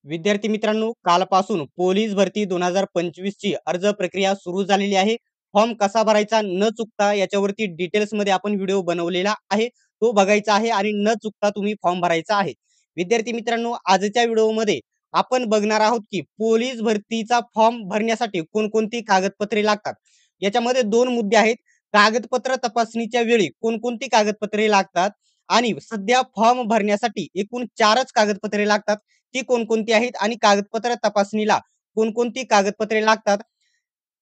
विद्यार्थी मित्रांनो, कालपासून पोलीस भरती 2025 ची अर्ज प्रक्रिया सुरू झालेली आहे. फॉर्म कसा भरायचा न चुकता याच्यावरती डिटेल्समध्ये आपण व्हिडिओ बनवलेला आहे. तो बघायचा आहे आणि न चुकता तुम्ही फॉर्म भरायचा आहे. विद्यार्थी मित्रांनो, आजच्या व्हिडिओमध्ये आपण बघणार आहोत की पोलीस भरतीचा फॉर्म भरण्यासाठी कोणकोणती कागदपत्रे लागतात. याच्यामध्ये 2 मुद्दे आहेत. कागदपत्र तपासणीच्या वेळी कोणकोणती कागदपत्रे लागतात आणि सध्या फॉर्म भरण्यासाठी एकूण 4च कागदपत्रे लागतात. ती कोणकोणती आहेत आणि कागदपत्र तपासणीला कोणकोणती कागदपत्रे लागतात,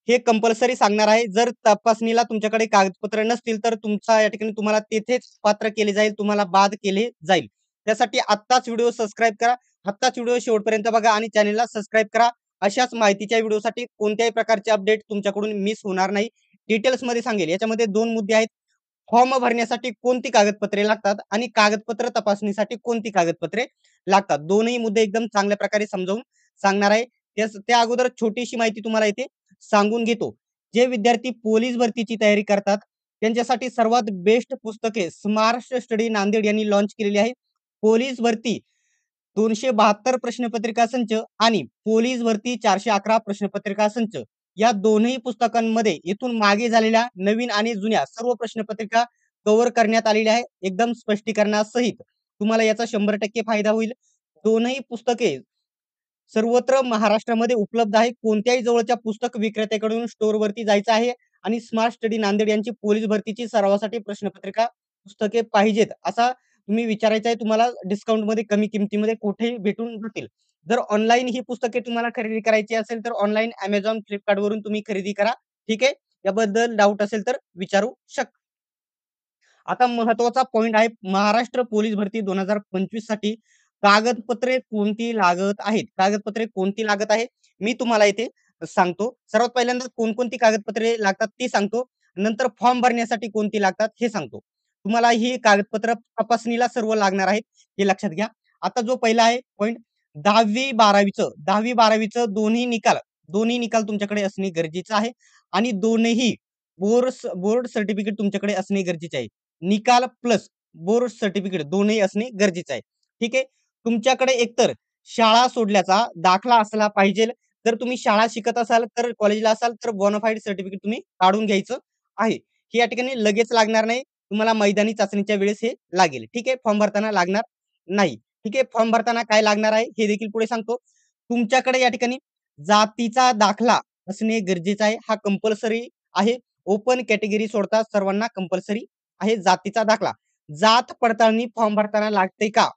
हे कंपल्सरी सांगणार आहे. जर तपासणीला तुमच्याकडे कागदपत्र नसतील, तर तुमचा या ठिकाणी तुम्हाला तेथेच पात्र केले जाईल, तुम्हाला बाद केले जाईल. त्यासाठी आत्ताच व्हिडिओ सबस्क्राईब करा. आत्ताच व्हिडिओ शेवटपर्यंत बघा आणि चॅनेलला सबस्क्राईब करा. अशाच माहितीच्या व्हिडिओसाठी कोणत्याही प्रकारचे अपडेट तुमच्याकडून मिस होणार नाही. डिटेल्समध्ये सांगेल. याच्यामध्ये 2 मुद्दे आहेत. फॉर्म भरण्यासाठी कोणती कागदपत्रे लागतात आणि कागदपत्र तपासणीसाठी कोणती कागदपत्रे लागतात. दोन्ही मुद्दे एकदम चांगल्या प्रकारे समजावून सांगणार आहे. त्या अगोदर छोटीशी माहिती तुम्हाला इथे सांगून घेतो. जे विद्यार्थी पोलीस भरतीची तयारी करतात, त्यांच्यासाठी सर्वात बेस्ट पुस्तके स्मार्ट स्टडी नांदेड यांनी लॉन्च केलेली आहे. पोलीस भरती 272 प्रश्नपत्रिका संच आणि पोलीस भरती 411 प्रश्नपत्रिका संच या दोन्ही पुस्तकांमध्ये इथून मागे झालेल्या नवीन आणि जुन्या सर्व प्रश्नपत्रिका कव्हर करण्यात आलेल्या आहे. एकदम स्पष्टीकरणासहित तुम्हाला याचा 100% फायदा होईल. दोनही पुस्तके सर्वत्र महाराष्ट्रामध्ये उपलब्ध आहे. कोणत्याही जवळच्या पुस्तक विक्रेत्याकडून स्टोअरवरती जायचं आहे आणि स्मार्ट स्टडी नांदेड यांची पोलीस भरतीची सरावासाठी प्रश्नपत्रिका पुस्तके पाहिजेत असा तुम्ही विचारायचं आहे. तुम्हाला डिस्काउंटमध्ये कमी किमतीमध्ये कुठेही भेटून जातील. जर ऑनलाईन ही पुस्तके तुम्हाला खरेदी करायची असेल तर ऑनलाईन Amazon, Flipkartवरून तुम्ही खरेदी करा. ठीक आहे. याबद्दल डाऊट असेल तर विचारू शकता. आता महत्त्वाचा पॉइंट आहे महाराष्ट्र पोलीस भरती 2025 साठी कागदपत्रे कोणती लागत आहेत? कागदपत्रे कोणती लागत आहे? मी तुम्हाला इथे सांगतो. सर्वात पहिल्यांदा कोणकोणती कागदपत्रे लागतात ते सांगतो. नंतर फॉर्म भरण्यासाठी कोणती लागतात हे सांगतो. तुम्हाला ही कागदपत्र तपासणीला सर्व लागणार आहेत, हे लक्षात घ्या. आता जो पहिला आहे पॉइंट 10वी-12वीचं दोन्ही निकाल तुमच्याकडे असणे गरजेचं आहे आणि दोन्ही बोर्ड सर्टिफिकेट तुमच्याकडे असणे गरजेचे आहे. निकाल प्लस बोर्ड सर्टिफिकेट दोन्ही असणे गरजेचं आहे. ठीक आहे. तुमच्याकडे एकतर शाळा सोडल्याचा दाखला असला पाहिजे. जर तुम्ही शाळा शिकत असाल तर कॉलेजला असाल तर बोनाफाईड सर्टिफिकेट तुम्ही काढून घ्यायचं आहे. हे या ठिकाणी लगेच लागणार नाही. तुम्हाला मैदानी चाचणीच्या वेळेस हे लागेल. ठीक आहे. फॉर्म भरताना लागणार नाही. ठीक आहे. फॉर्म भरताना काय लागणार आहे हे देखील पुढे सांगतो. तुमच्याकडे या ठिकाणी जातीचा दाखला असणे गरजेचं आहे. हा कंपल्सरी आहे. ओपन कॅटेगरी सोडता सर्वांना कंपल्सरी आहे जातीचा दाखला. जात पडताळणी फॉर्म भरताना लागते का?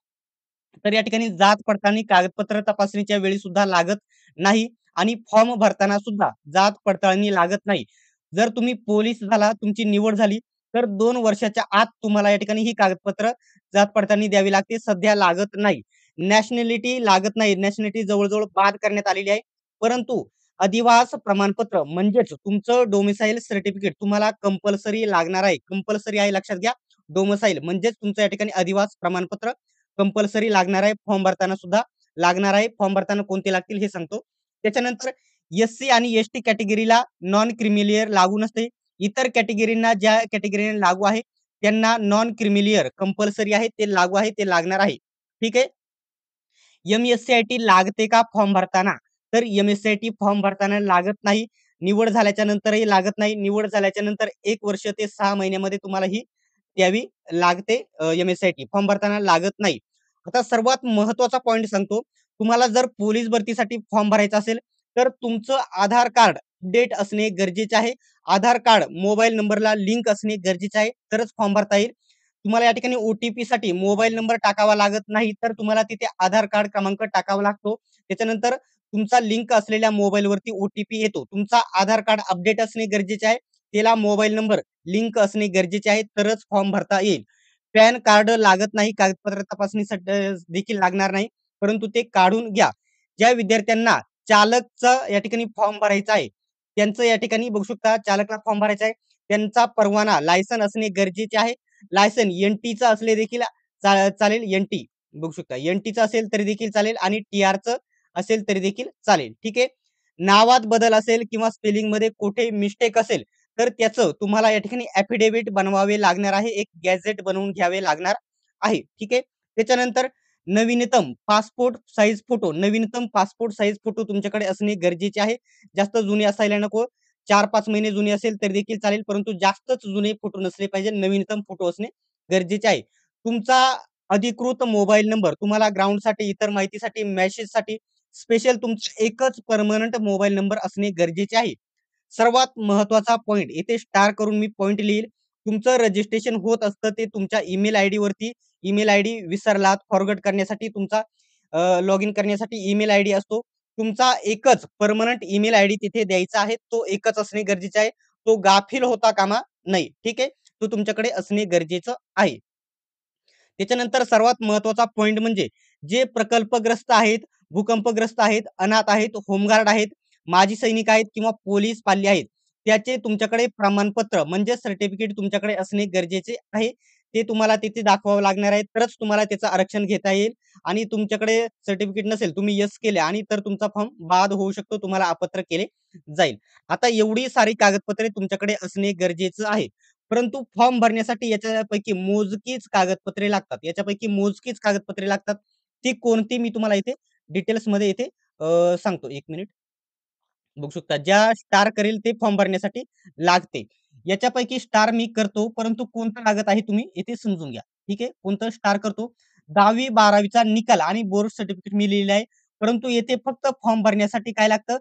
तर या ठिकाणी जात पडताळणी कागदपत्र तपासणीच्या वेळी सुद्धा लागत नाही आणि फॉर्म भरताना सुद्धा जात पडताळणी लागत नाही. जर तुम्ही पोलीस झाला, तुमची निवड झाली, तर 2 वर्षाच्या आत तुम्हाला या ठिकाणी ही कागदपत्र जात पडताळणी द्यावी लागते. सध्या लागत नाही. नॅशनॅलिटी लागत नाही. नॅशनॅलिटी जवळ बाद करण्यात आलेली आहे. परंतु अधिवास प्रमाणपत्र म्हणजेच तुमचं डोमिसाईल सर्टिफिकेट तुम्हाला कंपल्सरी लागणार आहे. कंपल्सरी आहे लक्षात घ्या. डोमिसाईल म्हणजेच तुमचं या ठिकाणी अधिवास प्रमाणपत्र कंपल्सरी लागणार आहे. फॉर्म भरताना सुद्धा लागणार आहे. फॉर्म भरताना कोणते लागतील हे सांगतो. त्याच्यानंतर एस-सी आणि एस-टी कॅटेगरीला नॉन क्रिमिलियर लागू नसते. इतर कॅटेगरींना ज्या कॅटेगरीने लागू आहे, त्यांना नॉन क्रिमिलियर कंपल्सरी आहे. ते लागू आहे, ते लागणार आहे. ठीक आहे. एम-एस-सी-आय-टी लागते का फॉर्म भरताना? तर एम-एस-सी-आय-टी फॉर्म भरताना लागत नाही. निवड झाल्याच्या नंतरही लागत नाही. निवड झाल्याच्या नंतर 1 वर्ष ते 6 महिन्यामध्ये तुम्हाला ही द्यावी लागते. एम-एस-सी-आय-टी फॉर्म भरताना लागत नाही. आता सर्वात महत्त्वाचा पॉइंट सांगतो. तुम्हाला जर पोलीस भरतीसाठी फॉर्म भरायचा असेल, तर तुमचं आधार कार्ड अपडेट असणे गरजेचे आहे. आधार कार्ड मोबाईल नंबरला लिंक असणे गरजेचे आहे, तरच फॉर्म भरता येईल. तुम्हाला या ठिकाणी ओ-टी-पीसाठी मोबाईल नंबर टाकावा लागत नाही, तर तुम्हाला तिथे आधार कार्ड क्रमांक टाकावा लागतो. त्याच्यानंतर तुमचा लिंक असलेल्या मोबाईलवरती ओ-टी-पी येतो. तुमचा आधार कार्ड अपडेट असणे गरजेचे आहे. त्याला मोबाईल नंबर लिंक असणे गरजेचे आहे, तरच फॉर्म भरता येईल. पॅन कार्ड लागत नाही, कागदपत्र तपासणीसाठी देखील लागणार नाही, परंतु ते काढून घ्या. ज्या विद्यार्थ्यांना चालकचा या ठिकाणी फॉर्म भरायचा आहे, त्यांचं या ठिकाणी बघू शकता चालकला फॉर्म भरायचा आहे. त्यांचा परवाना, लायसन असणे गरजेचे आहे. लायसन एन-टीचं असले देखील चालेल. एन-टी बघू शकता. एन-टीचं असेल तरी देखील चालेल आणि टी-आरचं असेल तरी देखील चालेल. ठीक आहे. नावात बदल असेल किंवा स्पेलिंगमध्ये कुठे मिस्टेक असेल, तर त्याचं तुम्हाला या ठिकाणी ॲफिडेव्हिट बनवावे लागणार आहे. एक गॅझेट बनवून घ्यावे लागणार आहे. ठीक आहे. त्याच्यानंतर नवीनतम पासपोर्ट साइज फोटो तुमच्याकडे असणे गरजेचे आहे. जास्त जुने असायला नको. 4-5 महिने जुने असेल तरी देखील चालेल, परंतु जास्तच जुने फोटो नसले पाहिजे. नवीनतम फोटो असणे गरजेचे आहे. तुमचा अधिकृत मोबाईल नंबर तुम्हाला ग्राउंडसाठी, इतर माहितीसाठी, मेसेजसाठी स्पेशल तुमचा एकच पर्मनंट मोबाईल नंबर असणे गरजेचे आहे. सर्वात महत्त्वाचा पॉइंट इथे स्टार करून मी पॉइंट लिहील. तुमचं रजिस्ट्रेशन होत असतं ते तुमच्या ईमेल आयडी वरती. ईमेल आयडी विसरलात, फॉरगॉट करण्यासाठी तुमचा लॉग इन करण्यासाठी ईमेल आयडी असतो. तुमचा एकच पर्मनंट ईमेल आयडी तिथे द्यायचा आहे. तो एकच असणे गरजेचे आहे. तो गाफील होता कामा नाही. ठीक आहे. तो तुमच्याकडे असणे गरजेचं आहे. त्याच्यानंतर सर्वात महत्त्वाचा पॉइंट म्हणजे जे प्रकल्पग्रस्त आहेत, भूकंपग्रस्त आहेत, अनाथ आहेत, होमगार्ड आहेत, माजी सैनिक आहेत किंवा पोलीस पाल्य आहेत. त्याचे तुमच्याकडे प्रमाणपत्र म्हणजे सर्टिफिकेट तुमच्याकडे असणे गरजेचे आहे. ते तुम्हाला तिथे दाखवावं लागणार आहे. तरच तुम्हाला त्याचं आरक्षण घेता येईल आणि तुमच्याकडे सर्टिफिकेट नसेल, तुम्ही येस केले आणि तर तुमचा फॉर्म बाद होऊ शकतो. तुम्हाला अपात्र केले जाईल. आता एवढी सारी कागदपत्रे तुमच्याकडे असणे गरजेचं आहे. परंतु फॉर्म भरण्यासाठी याच्यापैकी मोजकीच कागदपत्रे लागतात. याच्यापैकी मोजकीच कागदपत्रे लागतात. ती कोणती मी तुम्हाला इथे डिटेल्समध्ये इथे सांगतो. 1 मिनिट. बघू शकता. ज्या स्टार करेल ते फॉर्म भरण्यासाठी लागते. याच्यापैकी स्टार मी करतो, परंतु कोणतं लागत आहे तुम्ही इथे समजून घ्या. ठीक आहे. कोणतं स्टार करतो? 10वी-12वी चा निकाल आणि बोर्ड सर्टिफिकेट मी लिहिलं आहे. परंतु येथे फक्त फॉर्म भरण्यासाठी काय लागतं?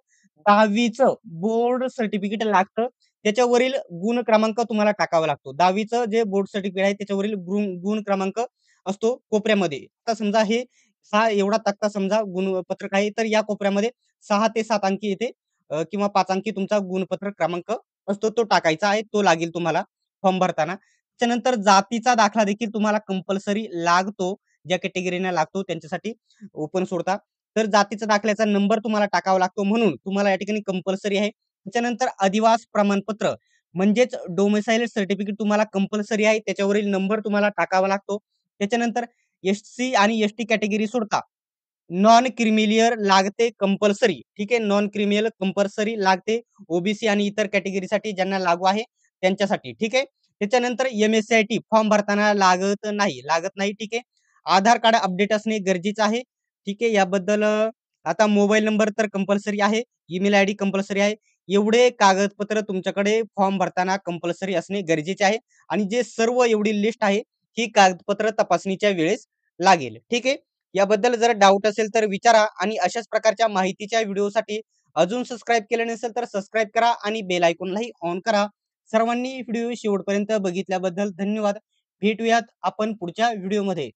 10वी बोर्ड सर्टिफिकेट लागतं. त्याच्यावरील गुण क्रमांक तुम्हाला टाकावा लागतो. 10वी जे बोर्ड सर्टिफिकेट आहे त्याच्यावरील गुण क्रमांक असतो कोपऱ्यामध्ये. आता समजा हे हा एवढा तक्ता समजा गुणपत्रक आहे, तर या कोपऱ्यामध्ये 6 ते 7 अंकी येथे किंवा 5 अंकी तुमचा गुणपत्र क्रमांक असतो तो टाकायचा आहे. तो लागेल तुम्हाला फॉर्म भरताना. त्याच्यानंतर जातीचा दाखला देखील तुम्हाला कंपल्सरी लागतो. ज्या कॅटेगरीना लागतो त्यांच्यासाठी ओपन सोडता. तर जातीचा दाखल्याचा नंबर तुम्हाला टाकावा लागतो म्हणून तुम्हाला या ठिकाणी कंपल्सरी आहे. त्याच्यानंतर अधिवास प्रमाणपत्र म्हणजेच डोमिसाइल सर्टिफिकेट तुम्हाला कंपल्सरी आहे. त्याच्यावरील नंबर तुम्हाला टाकावा लागतो. त्याच्यानंतर एस-सी आणि एस-टी कॅटेगरी सोडता नॉन क्रिमिलियर लागते कंपल्सरी. ठीक आहे. नॉन क्रिमिनल कंपल्सरी लागते. ओ-बी-सी आणि इतर कॅटेगरीसाठी ज्यांना लागू आहे त्यांच्यासाठी. ठीक आहे. त्याच्यानंतर एम-एस-सी-आय-टी फॉर्म भरताना लागत नाही. ठीक आहे. आधार कार्ड अपडेट असणे गरजेचं आहे. ठीक आहे. याबद्दल आता मोबाईल नंबर तर कंपल्सरी आहे. ईमेल आयडी कंपल्सरी आहे. एवढे कागदपत्र तुमच्याकडे फॉर्म भरताना कंपल्सरी असणे गरजेचे आहे आणि जे सर्व एवढी लिस्ट आहे, ही कागदपत्र तपासणीच्या वेळेस लागेल. ठीक आहे. याबद्दल जर डाउट असेल तर विचारा आणि अशाच प्रकारच्या माहितीच्या व्हिडिओसाठी अजून सबस्क्राईब केलं नसेल तर सबस्क्राईब करा आणि बेल आयकॉनलाही ऑन करा. सर्वांनी व्हिडिओ शेवटपर्यंत बघितल्याबद्दल धन्यवाद. भेटूयात आपण पुढच्या व्हिडिओमध्ये.